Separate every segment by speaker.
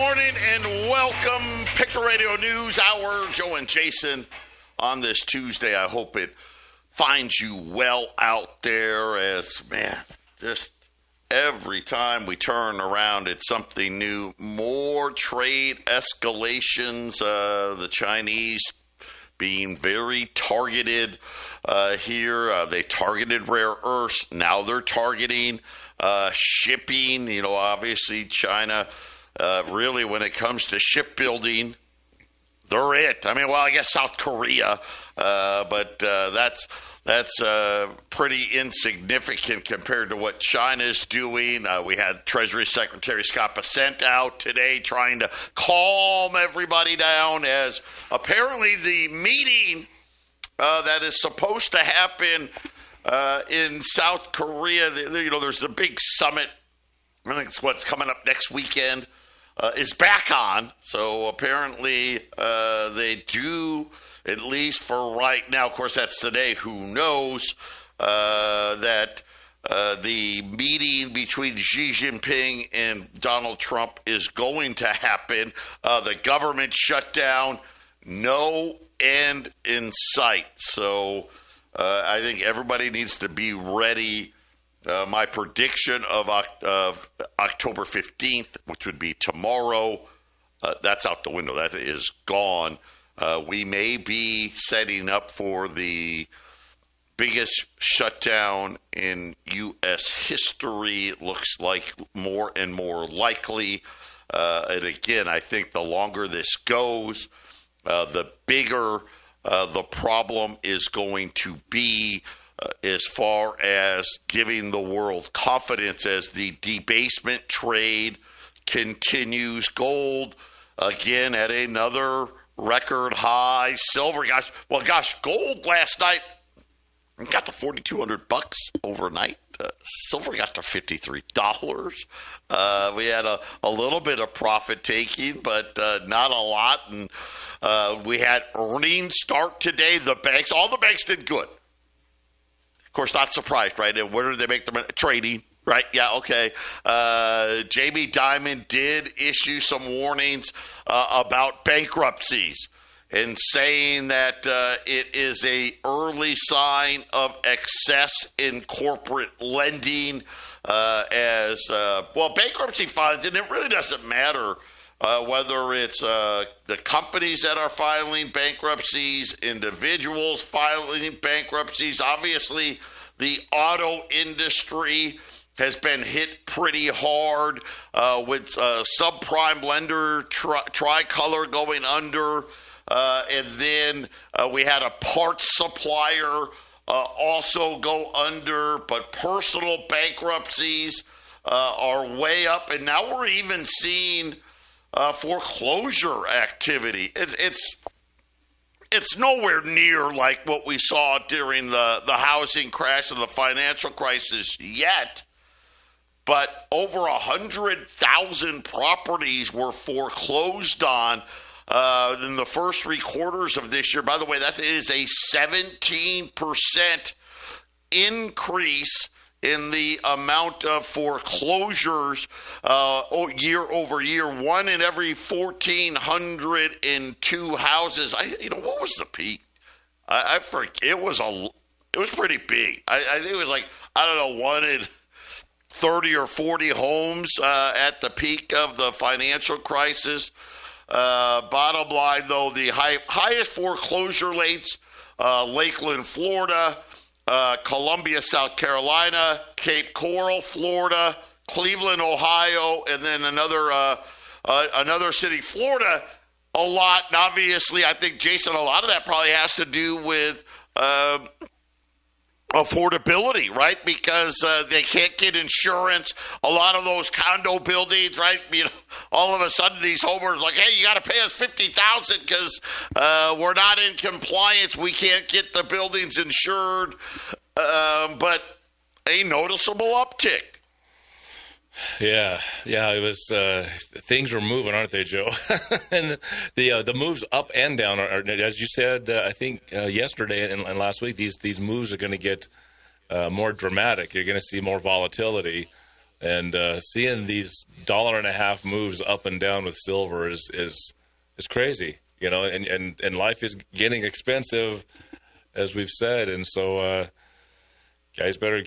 Speaker 1: morning and welcome. Patriot Radio News Hour. Joe and Jason on this Tuesday. I hope it finds you well out there as, man, just every time we turn around, it's something new. More trade escalations. The Chinese being very targeted here. They targeted rare earths. Now they're targeting shipping. You know, obviously China, really when it comes to shipbuilding, they're it. I mean, well, I guess South Korea, but that's pretty insignificant compared to what China's doing. We had Treasury Secretary Scott Bessent out today trying to calm everybody down as apparently the meeting that is supposed to happen in South Korea, there's the big summit. I think it's what's coming up next weekend. Is back on. So apparently they do, at least for right now, of course that's today, who knows, that the meeting between Xi Jinping and Donald Trump is going to happen. The government shutdown, no end in sight. So I think everybody needs to be ready. My prediction of October 15th, which would be tomorrow, that's out the window. That is gone. We may be setting up for the biggest shutdown in U.S. history. It looks like more and more likely. And again, I think the longer this goes, the bigger the problem is going to be. As far as giving the world confidence as the debasement trade continues. Gold, again, at another record high. Silver, gold last night got to $4,200 overnight. Silver got to $53. We had a little bit of profit taking, but not a lot. And we had earnings start today. All the banks did good. Of course, not surprised, right? And where did they make the money? Trading, right? Yeah, okay. Jamie Dimon did issue some warnings about bankruptcies and saying that it is a early sign of excess in corporate lending bankruptcy filings, and it really doesn't matter whether it's the companies that are filing bankruptcies, individuals filing bankruptcies. Obviously, the auto industry has been hit pretty hard with subprime lender Tricolor going under. And then we had a parts supplier also go under. But personal bankruptcies are way up. And now we're even seeing foreclosure activity. It's nowhere near like what we saw during the housing crash and the financial crisis yet, but over 100,000 properties were foreclosed on in the first 3 quarters of this year. By the way, that is a 17% increase in the amount of foreclosures year over year. 1 in every 1,402 houses. What was the peak? I forget. It was pretty big. I think it was 1 in 30 or 40 homes at the peak of the financial crisis. Bottom line, though, the highest foreclosure rates, Lakeland, Florida, Columbia, South Carolina, Cape Coral, Florida, Cleveland, Ohio, and then another city, Florida, a lot. And obviously, I think, Jason, a lot of that probably has to do with affordability, right? Because they can't get insurance. A lot of those condo buildings, right? All of a sudden these homeowners are like, hey, you got to pay us $50,000 because we're not in compliance. We can't get the buildings insured. But a noticeable uptick.
Speaker 2: Yeah, it was. Things were moving, aren't they, Joe? And the moves up and down are, as you said, I think yesterday and last week. These moves are going to get more dramatic. You're going to see more volatility. And seeing these $1.50 moves up and down with silver is crazy, and life is getting expensive, as we've said. And so guys better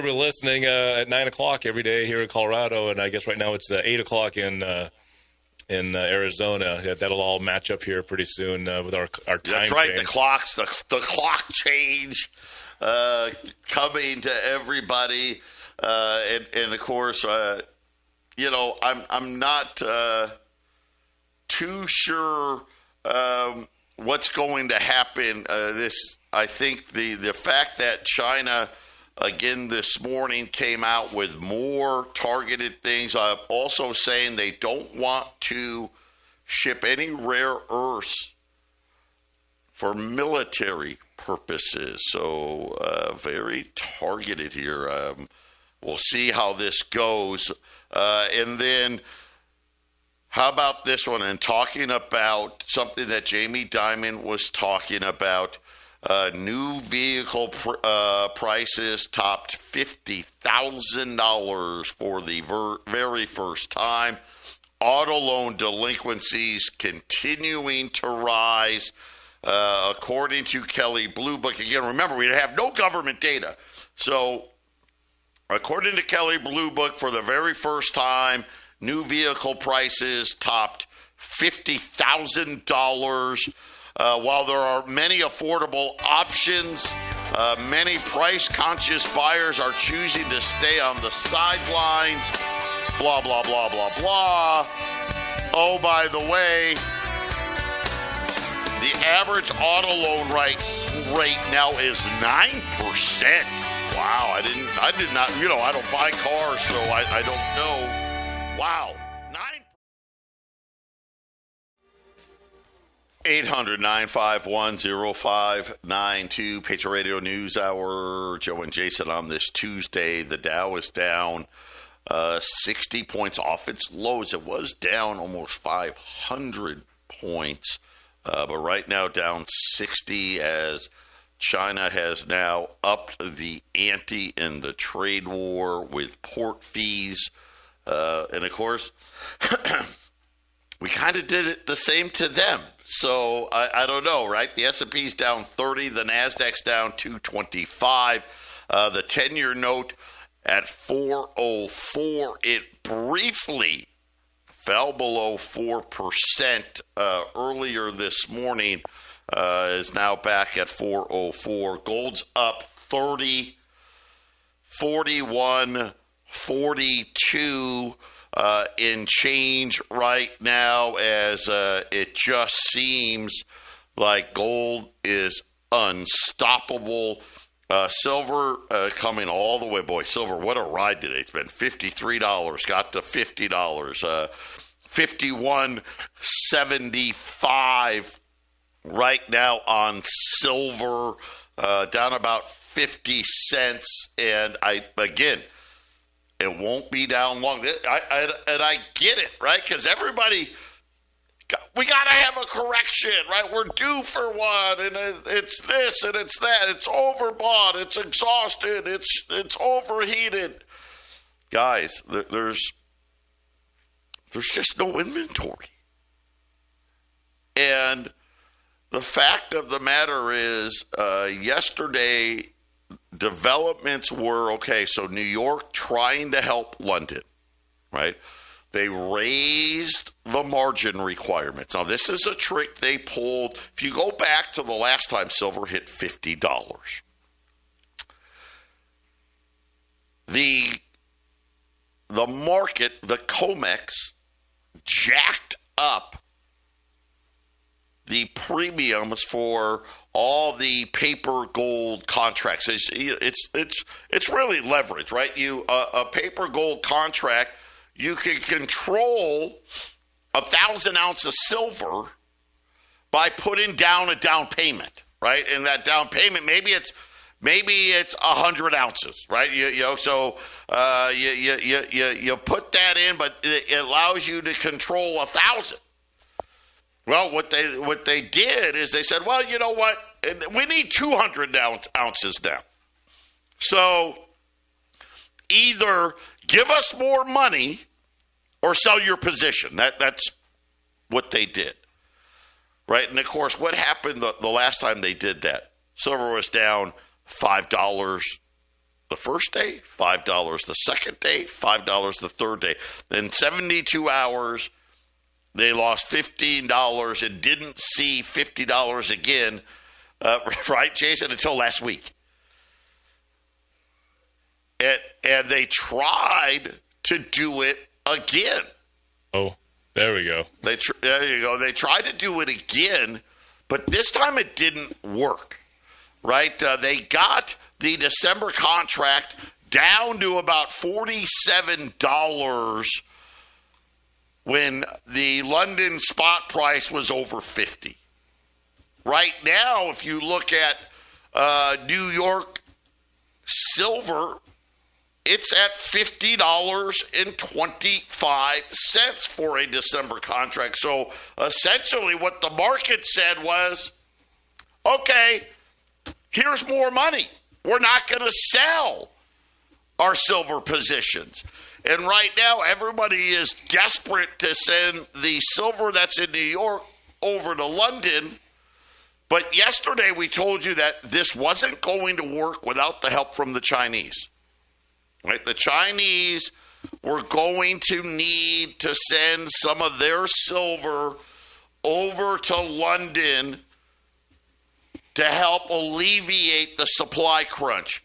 Speaker 2: be listening at 9 o'clock every day here in Colorado. And I guess right now it's 8 o'clock in Arizona. That'll all match up here pretty soon with our time.
Speaker 1: That's right.
Speaker 2: change.
Speaker 1: The clock change coming to everybody. And of course, I'm not too sure what's going to happen. I think the fact that China again this morning came out with more targeted things. Also saying they don't want to ship any rare earths for military purposes. So very targeted here. We'll see how this goes. And then how about this one? And talking about something that Jamie Dimon was talking about, new vehicle prices topped $50,000 for the very first time. Auto loan delinquencies continuing to rise. According to Kelley Blue Book, again, remember, we have no government data. So according to Kelley Blue Book, for the very first time, new vehicle prices topped $50,000. While there are many affordable options, many price-conscious buyers are choosing to stay on the sidelines. Blah, blah, blah, blah, blah. Oh, by the way, the average auto loan rate now is 9%. Wow, I did not, I don't buy cars, so I don't know. Wow, 800-951-0592, Patriot Radio News Hour. Joe and Jason on this Tuesday. The Dow is down 60 points off its lows. It was down almost 500 points, but right now down 60 as China has now upped the ante in the trade war with port fees. And, of course, we kind of did it the same to them. So, I don't know, right? The S&P's down 30. The NASDAQ's down 225. The 10-year note at 404. It briefly fell below 4% earlier this morning. Is now back at 404. Gold's up 30, 41, 42 in change right now, as it just seems like gold is unstoppable. Silver coming all the way. Boy, silver, what a ride today. It's been $53, got to $50, $51.75 right now on silver, down about 50 cents. And again, it won't be down long. I get it, right? Because everybody, we got to have a correction, right? We're due for one, and it's this and it's that. It's overbought. It's exhausted. It's overheated. Guys, there's just no inventory. And the fact of the matter is, yesterday, developments were, okay, so New York trying to help London, right? They raised the margin requirements. Now, this is a trick they pulled. If you go back to the last time silver hit $50, the market, the COMEX, jacked up the premiums for all the paper gold contracts. It's really leverage, right? A paper gold contract, you can control 1,000 ounces of silver by putting down a down payment, right? And that down payment, maybe it's 100 ounces, right? So you put that in, but it allows you to control 1,000. Well, what they did is they said, well, you know what? We need 200 ounces now. So either give us more money or sell your position. That's what they did, right? And, of course, what happened the last time they did that? Silver was down $5 the first day, $5 the second day, $5 the third day. In 72 hours, they lost $15 and didn't see $50 again, right, Jason, until last week. And they tried to do it again.
Speaker 2: Oh, there we go.
Speaker 1: There you go. They tried to do it again, but this time it didn't work, right? They got the December contract down to about $47 when the London spot price was over 50. Right now, if you look at New York silver, it's at $50.25 for a December contract. So essentially what the market said was, okay, here's more money. We're not going to sell our silver positions. And right now everybody is desperate to send the silver that's in New York over to London. But yesterday we told you that this wasn't going to work without the help from the Chinese. Right? The Chinese were going to need to send some of their silver over to London to help alleviate the supply crunch.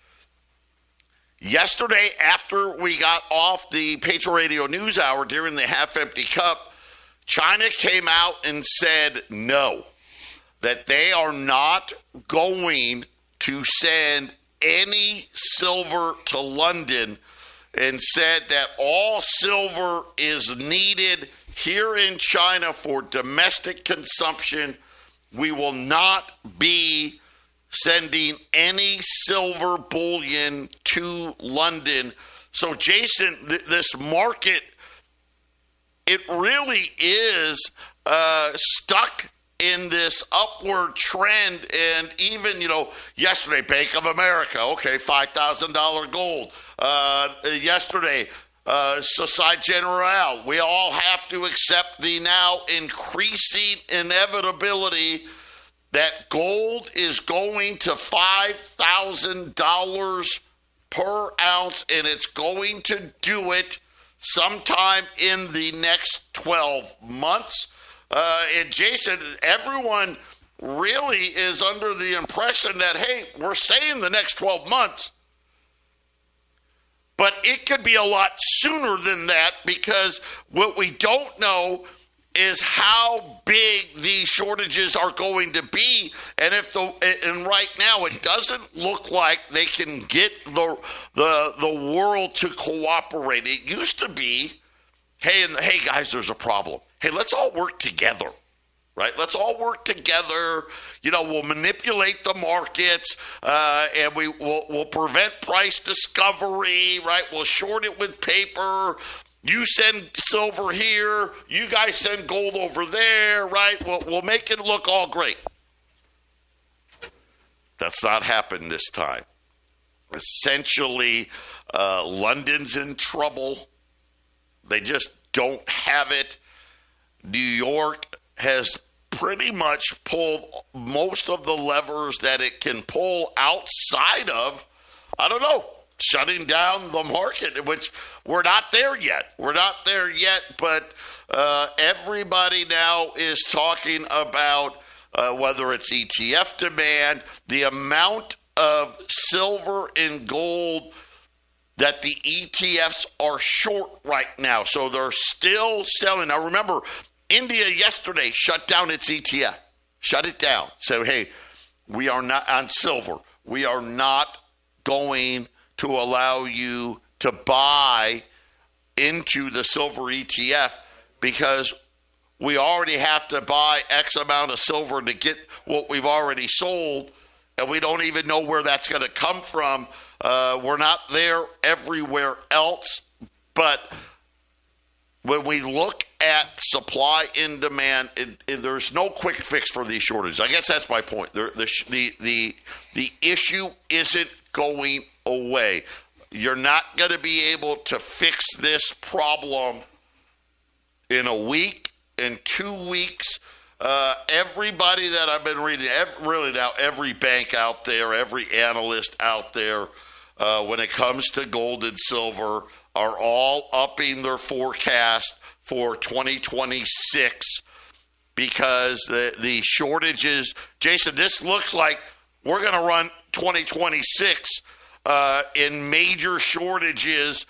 Speaker 1: Yesterday, after we got off the Patriot Radio News Hour during the half-empty cup, China came out and said no, that they are not going to send any silver to London, and said that all silver is needed here in China for domestic consumption. We will not be sending any silver bullion to London. So, Jason, this market, it really is stuck in this upward trend. And even, yesterday, Bank of America, okay, $5,000 gold. Yesterday, Societe Generale, we all have to accept the now increasing inevitability that gold is going to $5,000 per ounce, and it's going to do it sometime in the next 12 months. And Jason, everyone really is under the impression that, hey, we're staying the next 12 months. But it could be a lot sooner than that, because what we don't know is how big these shortages are going to be. And and right now it doesn't look like they can get the world to cooperate. It used to be, hey guys, there's a problem. Hey, let's all work together, right? Let's all work together. We'll manipulate the markets, and we'll prevent price discovery, right? We'll short it with paper. You send silver here. You guys send gold over there, right? We'll make it look all great. That's not happened this time. Essentially, London's in trouble. They just don't have it. New York has pretty much pulled most of the levers that it can pull outside of, shutting down the market, which we're not there yet. But everybody now is talking about whether it's ETF demand, the amount of silver and gold that the ETFs are short right now. So they're still selling. Now remember, India yesterday shut down its ETF. Shut it down. So, hey, we are not on silver. We are not going to allow you to buy into the silver ETF because we already have to buy X amount of silver to get what we've already sold, and we don't even know where that's going to come from. We're not there everywhere else, but when we look at supply and demand, there's no quick fix for these shortages. I guess that's my point. The issue isn't going away. You're not going to be able to fix this problem in a week, in 2 weeks. Everybody that I've been reading, really now every bank out there, every analyst out there, when it comes to gold and silver, are all upping their forecast for 2026 because the shortages. Jason, this looks like we're going to run 2026 in major shortages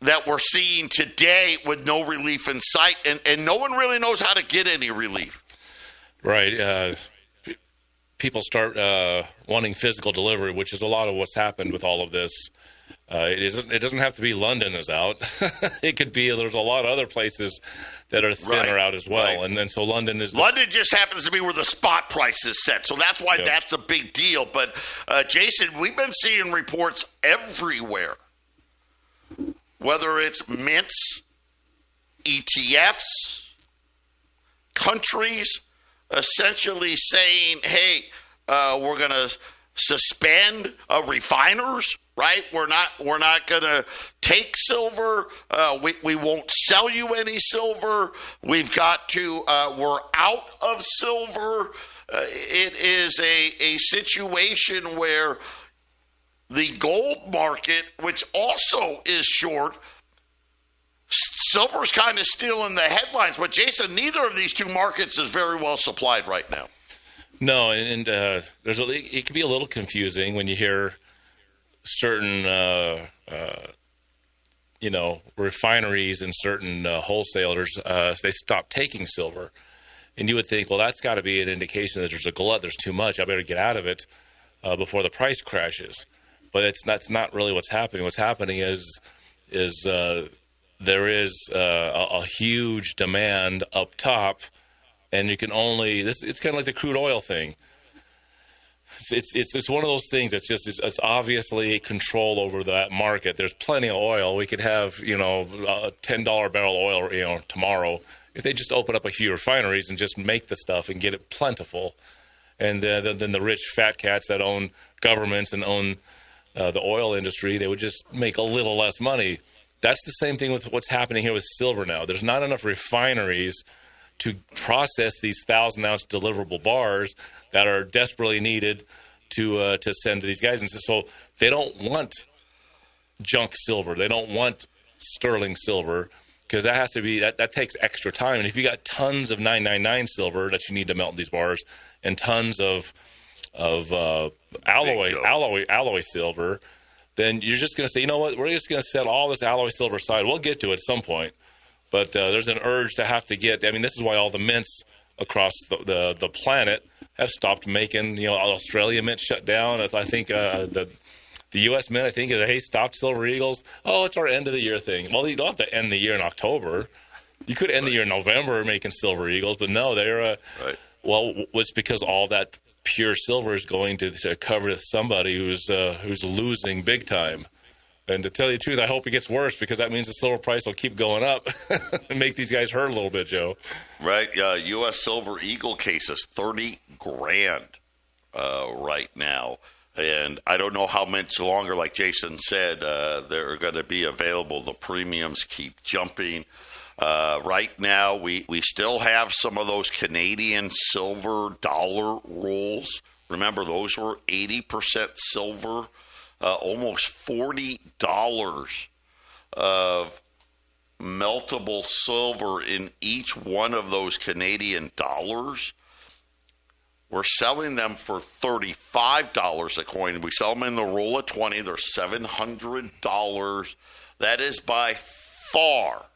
Speaker 1: that we're seeing today with no relief in sight, and no one really knows how to get any relief.
Speaker 2: Right. People start wanting physical delivery, which is a lot of what's happened with all of this. It doesn't have to be London is out. It could be there's a lot of other places that are thinner out as well. Right. And then so London
Speaker 1: just happens to be where the spot price is set. So that's why that's a big deal. But, Jason, we've been seeing reports everywhere, whether it's mints, ETFs, countries essentially saying, hey, we're going to suspend refiners. Right, we're not going to take silver. We won't sell you any silver. We've got to. We're out of silver. It is a situation where the gold market, which also is short, silver's kind of still in the headlines. But Jason, neither of these two markets is very well supplied right now.
Speaker 2: No, and it can be a little confusing when you hear certain, refineries and certain wholesalers, they stop taking silver. And you would think, well, that's got to be an indication that there's a glut, there's too much, I better get out of it before the price crashes. But that's not really what's happening. What's happening is there is a huge demand up top, and you can only, it's kind of like the crude oil thing. It's one of those things that's just it's obviously control over that market. There's plenty of oil. We could have a $10 barrel oil tomorrow if they just open up a few refineries and just make the stuff and get it plentiful. And then the rich fat cats that own governments and own the oil industry, they would just make a little less money. That's the same thing with what's happening here with silver now. There's not enough refineries to process these 1,000-ounce deliverable bars that are desperately needed to send to these guys. And so they don't want junk silver. They don't want sterling silver because that has to be that takes extra time. And if you got tons of 999 silver that you need to melt in these bars and tons of alloy silver, then you're just going to say, you know what, we're just going to set all this alloy silver aside. We'll get to it at some point. But there's an urge to have to get. I mean, this is why all the mints across the planet have stopped making. Australia mint shut down. I think the U.S. mint, I think, hey, stopped Silver Eagles. Oh, it's our end of the year thing. Well, you don't have to end the year in October. You could end the year in November making Silver Eagles, but no, they're well, it's because all that pure silver is going to cover somebody who's losing big time. And to tell you the truth, I hope it gets worse because that means the silver price will keep going up and make these guys hurt a little bit, Joe. Right. U.S. Silver Eagle case is $30,000 right now. And I don't know how much longer, like Jason said, they're going to be available. The premiums keep jumping. Right now, we still have some of those Canadian silver dollar rolls. Remember, those were 80% silver. Almost $40 of meltable silver in each one of those Canadian dollars. We're selling them for $35 a coin. We sell them in the roll of 20. They're $700. That is by far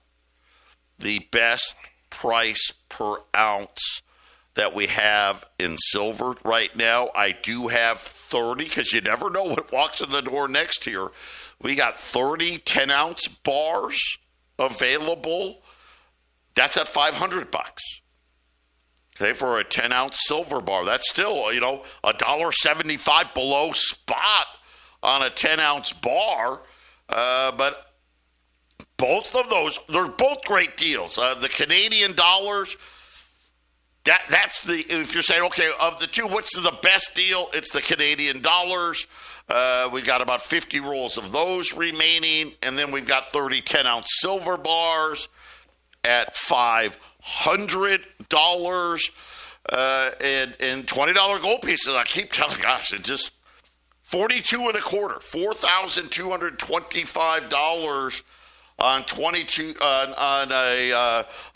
Speaker 2: the best price per ounce that we have in silver right now. I do have 30, because you never know what walks in the door next year. We got 30 10-ounce bars available. That's at $500. Okay, for a 10-ounce silver bar. That's still, $1.75 below spot on a 10-ounce bar. But both of those, they're both great deals. The Canadian dollars,
Speaker 1: That's if you're saying, okay, of the two, what's the best deal? It's the Canadian dollars. We got about 50 rolls of those remaining, and then we've got 30 10-ounce silver bars at $500 and $20 gold pieces. I keep telling, gosh, it just 42 and a quarter, $4,225 on a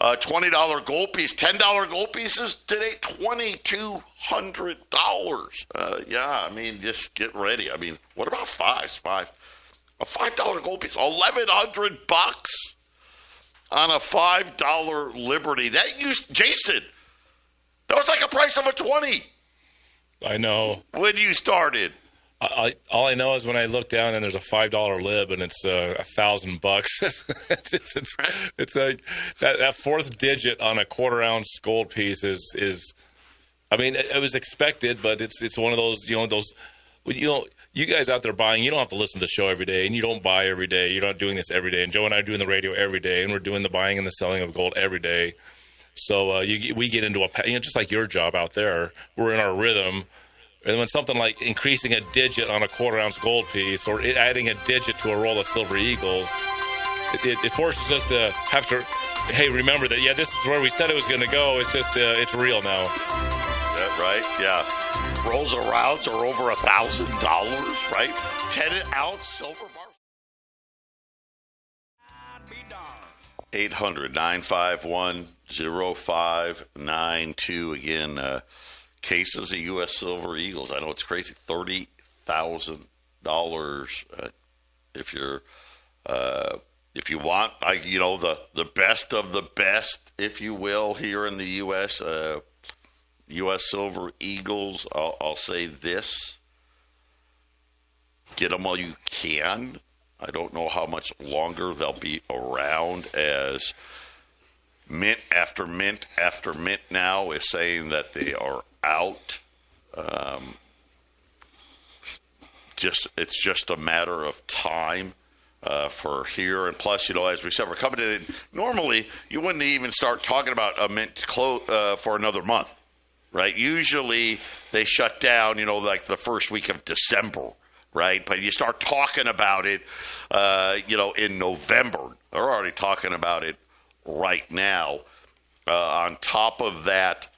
Speaker 1: $20 gold piece. $10 gold pieces today, $2,200. Yeah, I mean, just get ready. I mean, what about fives? A $5 gold piece, $1,100 on a $5 Liberty. Jason, that was like a price of a 20.
Speaker 2: I know.
Speaker 1: When you started.
Speaker 2: All I know is when I look down and there's a $5 lib and it's $1,000. it's like that fourth digit on a quarter ounce gold piece is. I mean, it was expected, but it's one of those you guys out there buying. You don't have to listen to the show every day, and you don't buy every day. You're not doing this every day. And Joe and I are doing the radio every day, and we're doing the buying and the selling of gold every day. So we get into just like your job out there. We're in our rhythm. And when something like increasing a digit on a quarter-ounce gold piece or adding a digit to a roll of Silver Eagles, it forces us to have to, hey, remember that, this is where we said it was going to go. It's just, it's real now.
Speaker 1: That right? Yeah. Rolls of rounds are over $1,000, right? 10-ounce silver bars. 800-951-0592. Again, cases of U.S. Silver Eagles. I know it's crazy. $30,000 if you want, the best of the best, if you will, here in the U.S. U.S. Silver Eagles. I'll say this: get them while you can. I don't know how much longer they'll be around, as mint after mint after mint now is saying that they are out. It's just a matter of time for here. And plus, as we said, we're coming in. Normally, you wouldn't even start talking about a mint for another month, right? Usually, they shut down, like the first week of December, right? But you start talking about it, in November. They're already talking about it right now. On top of that,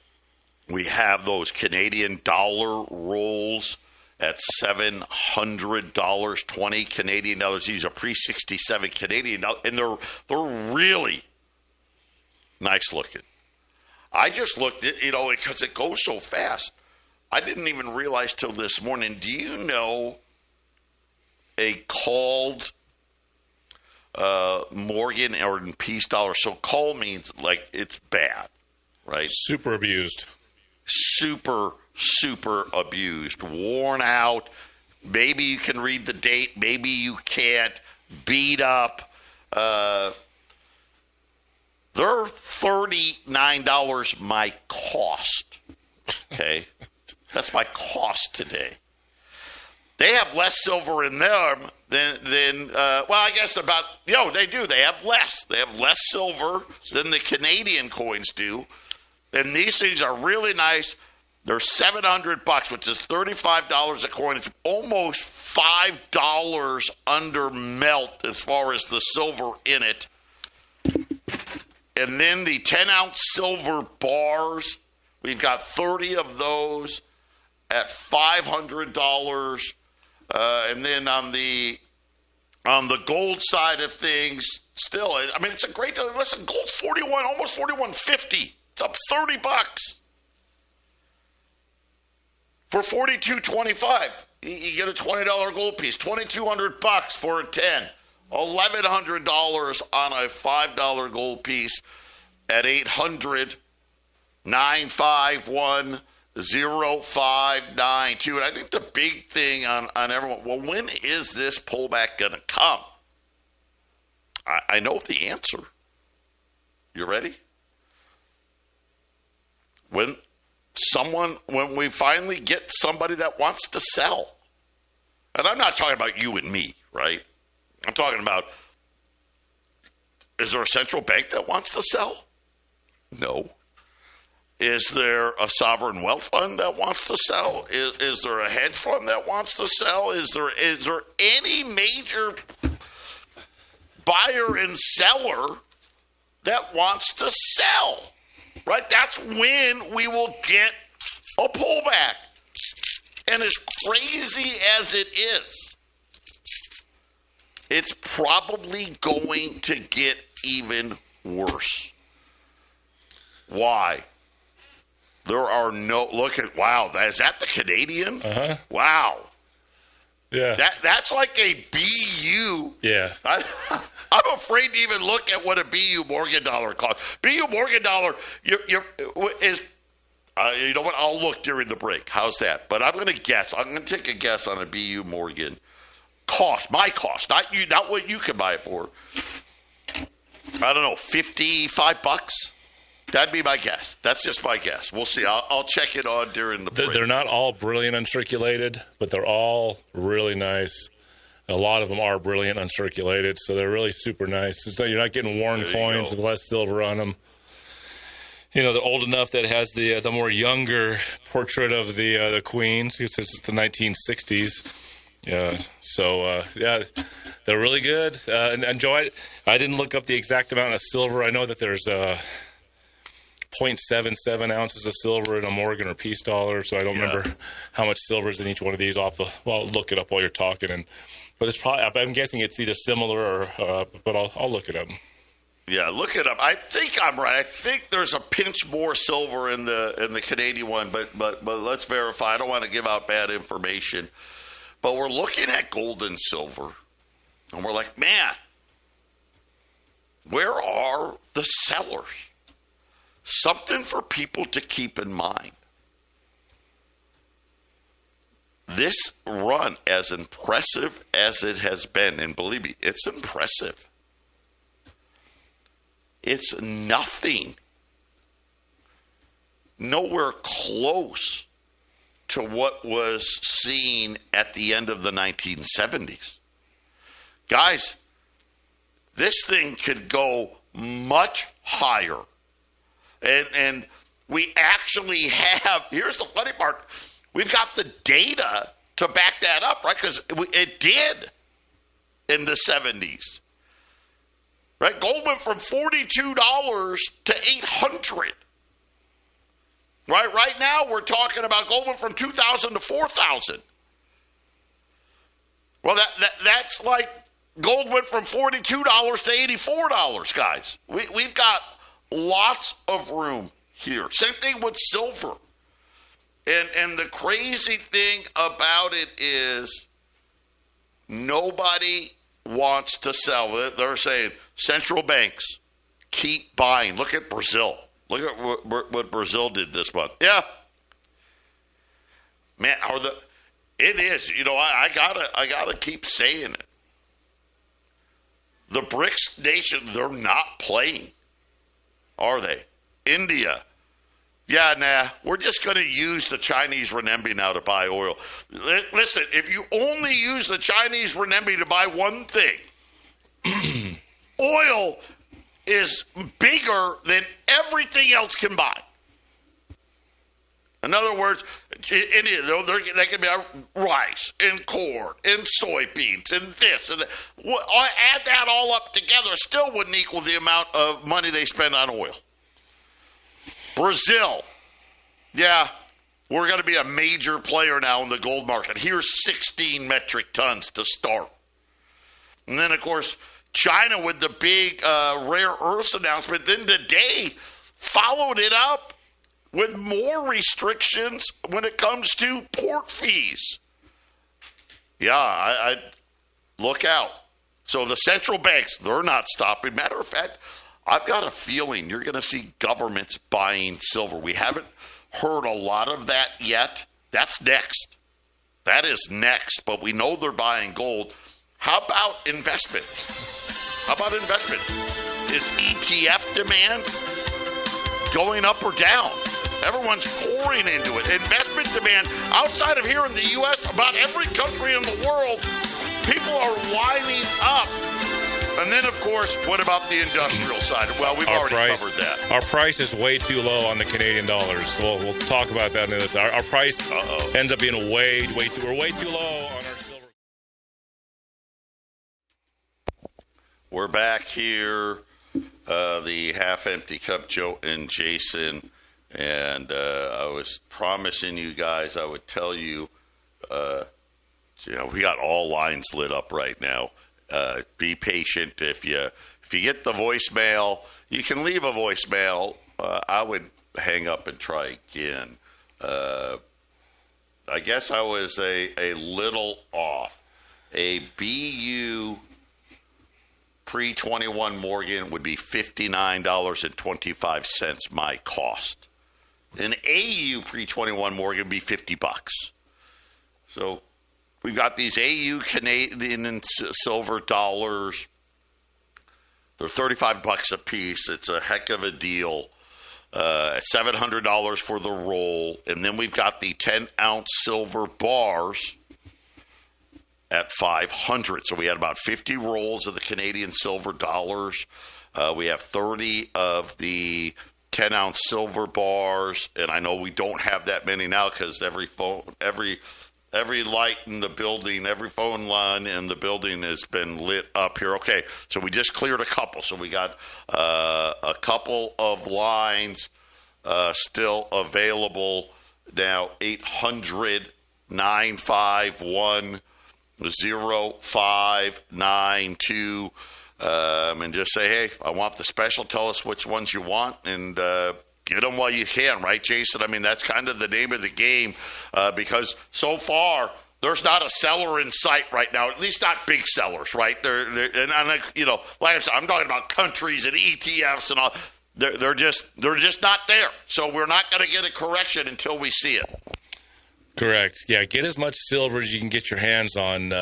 Speaker 1: we have those Canadian dollar rolls at $700, 20 Canadian dollars. These are pre-67 Canadian dollars, and they're really nice looking. I just looked at, because it goes so fast. I didn't even realize till this morning. Do you know a called Morgan or Peace dollar? So call means like it's bad, right?
Speaker 2: Super abused.
Speaker 1: Super abused, worn out. Maybe you can read the date, maybe you can't. Beat up. They're $39 my cost. Okay, that's my cost today. They have less silver in them than I guess about, they do. They have less. They have less silver than the Canadian coins do. And these things are really nice. They're $700, which is $35 a coin. It's almost $5 under melt as far as the silver in it. And then the 10-ounce silver bars, we've got 30 of those at $500. And then on the gold side of things, still, it's a great deal. Listen, gold's almost $41.50. It's up $30 for $42.25. You get a $20 gold piece. $2,200 for a 10. $1,100 on a $5 gold piece at 800-951-0592. And I think the big thing on everyone, when is this pullback going to come? I know the answer. You ready? When we finally get somebody that wants to sell. And I'm not talking about you and me, right? I'm talking about, is there a central bank that wants to sell? No. Is there a sovereign wealth fund that wants to sell? Is there a hedge fund that wants to sell? Is there any major buyer and seller that wants to sell? Right? That's when we will get a pullback. And as crazy as it is, it's probably going to get even worse. Why? There are no, look at, wow, is that the Canadian?
Speaker 2: Uh-huh.
Speaker 1: Wow.
Speaker 2: Yeah.
Speaker 1: That's like a BU.
Speaker 2: Yeah.
Speaker 1: I'm afraid to even look at what a BU Morgan dollar costs. BU Morgan dollar is, you know what? I'll look during the break. How's that? But I'm going to guess. I'm going to take a guess on a BU Morgan cost. My cost, not what you can buy it for. I don't know, $55. That'd be my guess. That's just my guess. We'll see. I'll check it on during the break.
Speaker 2: They're not all brilliant uncirculated, but they're all really nice. A lot of them are brilliant uncirculated, so they're really super nice. So you're not getting worn coins with less silver on them. You know, they're old enough that it has the more younger portrait of the Queen. This is the 1960s. Yeah, so they're really good. And Joe, I didn't look up the exact amount of silver. I know that there's 0.77 ounces of silver in a Morgan or Peace dollar, so I don't remember how much silver is in each one of these. I'll look it up while you're talking. But it's probably, I'm guessing it's either similar or, but I'll look it up.
Speaker 1: Yeah, look it up. I think I'm right. I think there's a pinch more silver in the Canadian one, but let's verify. I don't want to give out bad information. But we're looking at gold and silver, and we're like, man, where are the sellers? Something for people to keep in mind. This run, as impressive as it has been, and believe me, it's impressive. It's nothing, nowhere close to what was seen at the end of the 1970s. Guys, this thing could go much higher. And we actually have, here's the funny part, we've got the data to back that up, right? Because it did in the 70s. Right? Gold went from $42 to $800. Right now we're talking about gold went from $2,000 to $4,000. Well, that's like gold went from $42 to $84, guys. We've got lots of room here. Same thing with silver. And the crazy thing about it is nobody wants to sell it. They're saying central banks keep buying. Look at Brazil. Look at what Brazil did this month. Yeah. Man, it is. You know, I gotta keep saying it. The BRICS nation, they're not playing. Are they? India. Yeah, nah, we're just going to use the Chinese renminbi now to buy oil. Listen, if you only use the Chinese renminbi to buy one thing, oil is bigger than everything else can buy. In other words, India, they can buy rice and corn and soybeans and this and that. Add that all up together, still wouldn't equal the amount of money they spend on oil. Brazil, yeah, we're going to be a major player now in the gold market. Here's 16 metric tons to start. And then, of course, China with the big rare earths announcement. Then today followed it up with more restrictions when it comes to port fees. Yeah, I look out. So the central banks, they're not stopping. Matter of fact, I've got a feeling you're going to see governments buying silver. We haven't heard a lot of that yet. That's next. That is next, but we know they're buying gold. How about investment? Is ETF demand going up or down? Everyone's pouring into it. Investment demand outside of here in the U.S., about every country in the world, people are lining up. And then, of course, what about the industrial side? Well, we've already covered that.
Speaker 2: Our price is way too low on the Canadian dollars. So we'll talk about that in this. Our price ends up being way too. We're way too low on our silver.
Speaker 1: We're back here, the half-empty cup, Joe and Jason. And I was promising you guys I would tell you, we got all lines lit up right now. Be patient. If you get the voicemail, you can leave a voicemail. I would hang up and try again. I guess I was a little off. A BU pre-21 Morgan would be $59.25 my cost. An AU pre-21 Morgan would be $50. So we've got these AU Canadian and silver dollars. They're $35 a piece. It's a heck of a deal. At $700 for the roll. And then we've got the 10-ounce silver bars at $500. So we had about 50 rolls of the Canadian silver dollars. We have 30 of the 10-ounce silver bars. And I know we don't have that many now because every light in the building, every phone line in the building has been lit up here. Okay, so we just cleared a couple. So we got a couple of lines still available now. 800-951-0592. And just say, hey, I want the special. Tell us which ones you want, and get them while you can, right, Jason? I mean, that's kind of the name of the game because so far there's not a seller in sight right now, at least not big sellers, right? Like I said, I'm talking about countries and ETFs and all. They're just not there. So we're not going to get a correction until we see it.
Speaker 2: Correct. Yeah, get as much silver as you can get your hands on.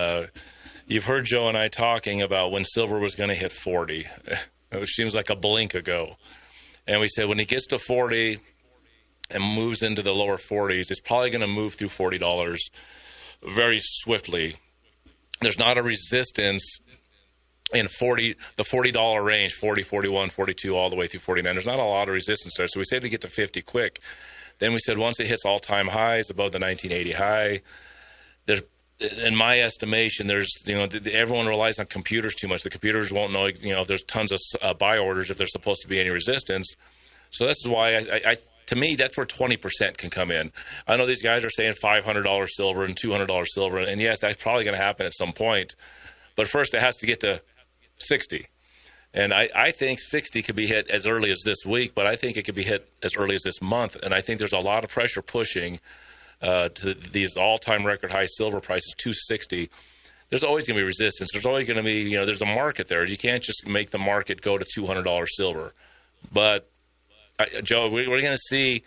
Speaker 2: You've heard Joe and I talking about when silver was going to hit 40. It seems like a blink ago. And we said when it gets to 40 and moves into the lower 40s, it's probably going to move through $40 very swiftly. There's not a resistance in the $40 range, 40, 41, 42, all the way through 49. There's not a lot of resistance there. So we said to get to 50 quick. Then we said once it hits all-time highs above the 1980 high, there's, in my estimation, everyone relies on computers too much. The computers won't know, if there's tons of buy orders if there's supposed to be any resistance. So this is why, to me, that's where 20% can come in. I know these guys are saying $500 silver and $200 silver, and yes, that's probably going to happen at some point. But first, it has to get to 60. And I think 60 could be hit as early as this week, but I think it could be hit as early as this month. And I think there's a lot of pressure pushing to these all-time record high silver prices, 260. There's always going to be resistance. There's always going to be, there's a market there. You can't just make the market go to $200 silver. But Joe, we're going to see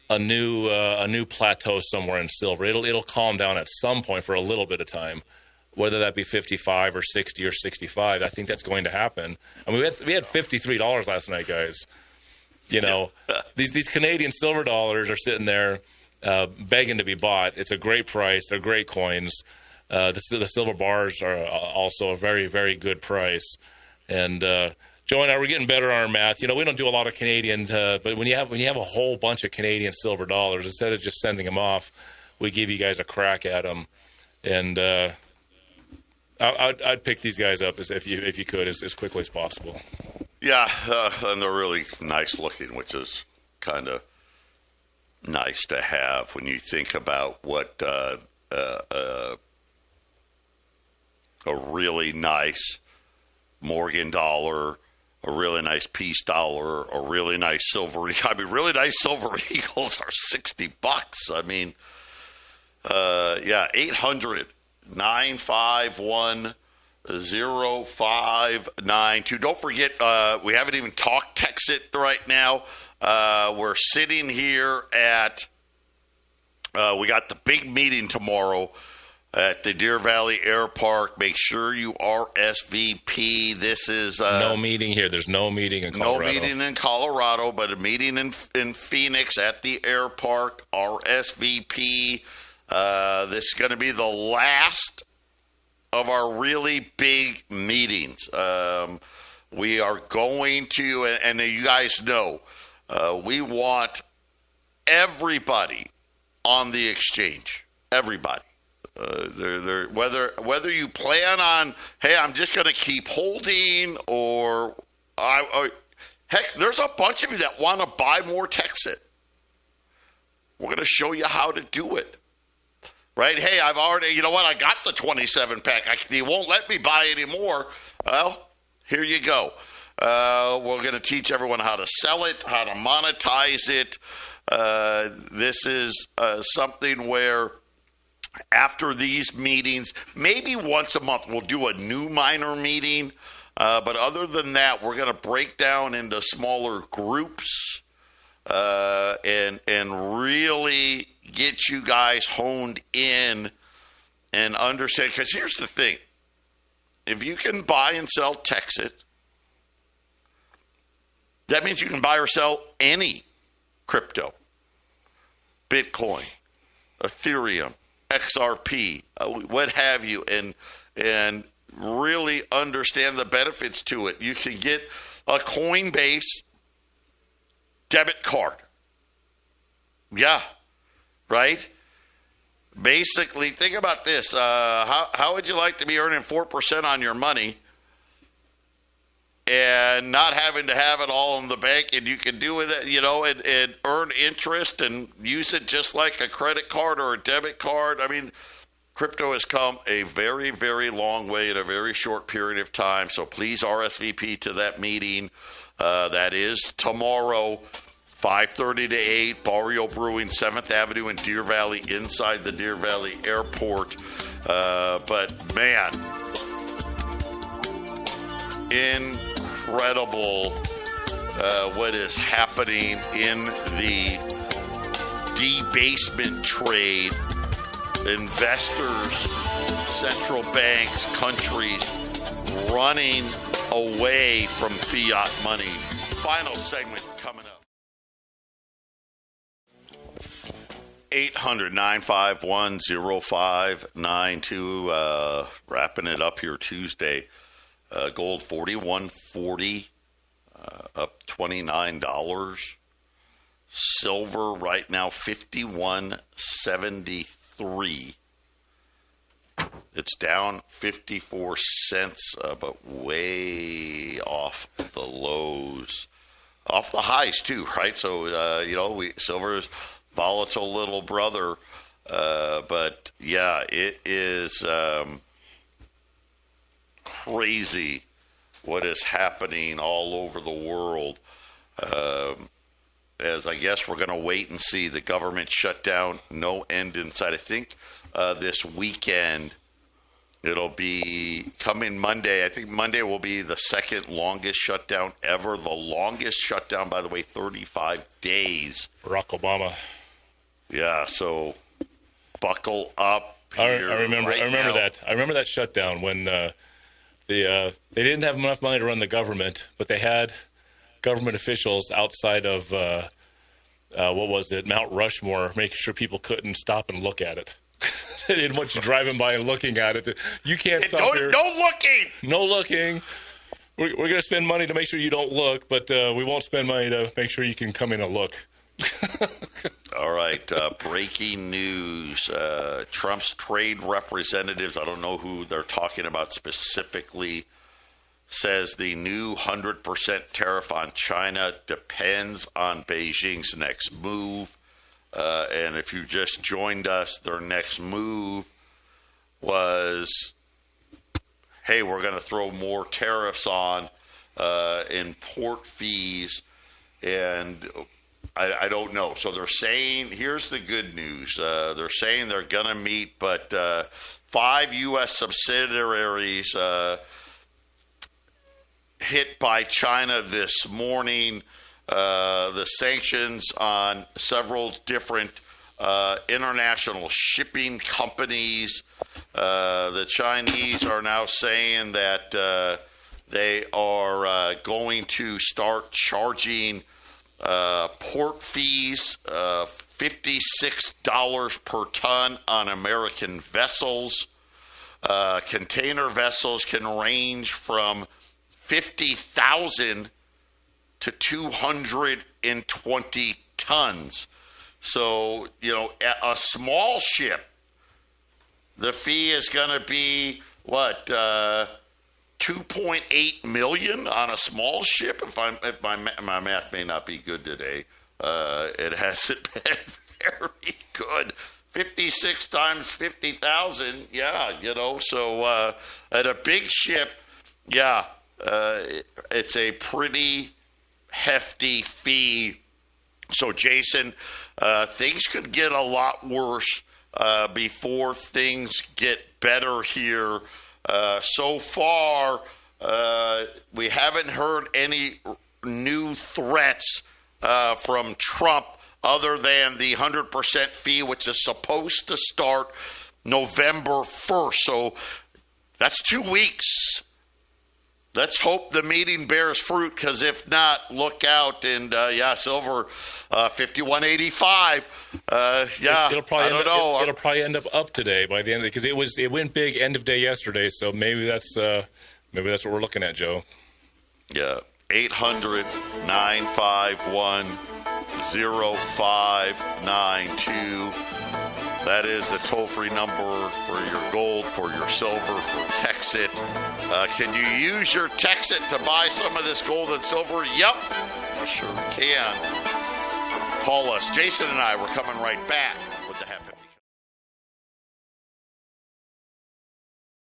Speaker 2: a new plateau somewhere in silver. It'll calm down at some point for a little bit of time. Whether that be 55 or 60 or 65, I think that's going to happen. I mean, we had $53 last night, guys. These Canadian silver dollars are sitting there begging to be bought. It's a great price. They're great coins. The silver bars are also a very, very good price. And Joe and I, we're getting better on our math. We don't do a lot of Canadian, but when you have a whole bunch of Canadian silver dollars, instead of just sending them off, we give you guys a crack at them. And I'd pick these guys up if you could as quickly as possible.
Speaker 1: Yeah, and they're really nice looking, which is kind of nice to have when you think about what a really nice Morgan dollar, a really nice peace dollar, a really nice silver. I mean, really nice silver eagles are $60. I mean, 800-951-0592. Don't forget, we haven't even talked text it right now. We're sitting here at, we got the big meeting tomorrow at the Deer Valley Air Park. Make sure you RSVP. This is
Speaker 2: no meeting here. There's no meeting in Colorado.
Speaker 1: No meeting in Colorado, but a meeting in Phoenix at the air park. RSVP. This is going to be the last of our really big meetings. We are going to, and you guys know, we want everybody on the exchange. Everybody. Whether you plan on, hey, I'm just going to keep holding, or heck, there's a bunch of you that want to buy more Texit. We're going to show you how to do it. Right? Hey, I've already, you know what? I got the 27-pack. You won't let me buy any more. Well, here you go. We're going to teach everyone how to sell it, how to monetize it. This is something where after these meetings, maybe once a month, we'll do a new miner meeting. But other than that, we're going to break down into smaller groups and really get you guys honed in and understand. Because here's the thing. If you can buy and sell Texit, that means you can buy or sell any crypto. Bitcoin, Ethereum, XRP, what have you, and really understand the benefits to it. You can get a Coinbase debit card. Yeah, right? Basically, think about this. How would you like to be earning 4% on your money and not having to have it all in the bank, and you can do with it, and earn interest and use it just like a credit card or a debit card? I mean, crypto has come a very, very long way in a very short period of time. So please RSVP to that meeting. That is tomorrow, 5:30 to 8, Barrio Brewing, 7th Avenue in Deer Valley, inside the Deer Valley Airport. But, man, incredible what is happening in the debasement trade. Investors, central banks, countries running away from fiat money. Final segment coming up. 800-951-0592. Wrapping it up here Tuesday. Gold $41.40, up $29. Silver right now $51.73. It's down 54 cents, but way off the lows, off the highs too, right? So silver's volatile little brother, but yeah, it is crazy what is happening all over the world. As I guess we're going to wait and see the government shutdown, no end in sight. I think this weekend it'll be coming Monday. I think Monday will be the second longest shutdown ever. The longest shutdown, by the way, 35 days.
Speaker 2: Barack Obama.
Speaker 1: Yeah, so buckle up.
Speaker 2: I remember that. I remember that shutdown when they didn't have enough money to run the government, but they had government officials outside of, what was it, Mount Rushmore, making sure people couldn't stop and look at it. They didn't want you driving by and looking at it. You can't stop here.
Speaker 1: No looking!
Speaker 2: No looking. We're going to spend money to make sure you don't look, but we won't spend money to make sure you can come in and look.
Speaker 1: All right, breaking news. Trump's trade representatives, I don't know who they're talking about specifically, says the new 100% tariff on China depends on Beijing's next move. And if you just joined us, their next move was, hey, we're going to throw more tariffs on import fees. And I don't know. So they're saying, here's the good news. They're saying they're going to meet, but 5 U.S. subsidiaries hit by China this morning. The sanctions on several different international shipping companies. The Chinese are now saying that they are going to start charging port fees, $56 per ton on American vessels. container vessels can range from 50,000 to 220 tons. So, a small ship, the fee is going to be, $2.8 million on a small ship? If my math may not be good today, it hasn't been very good. 56 times 50,000, so at a big ship, it's a pretty hefty fee. So, Jason, things could get a lot worse before things get better here. So far, we haven't heard any new threats from Trump other than the 100% fee, which is supposed to start November 1st. So that's 2 weeks. Let's hope the meeting bears fruit, because if not, look out. And, silver, 51.85.
Speaker 2: It'll probably end up today by the end, because it went big end of day yesterday. So maybe that's what we're looking at, Joe.
Speaker 1: Yeah, 800-951-0592. That is the toll-free number for your gold, for your silver, for Texit. Can you use your Texit to buy some of this gold and silver? Yep, you sure can. Call us. Jason and I, we're coming right back with the half.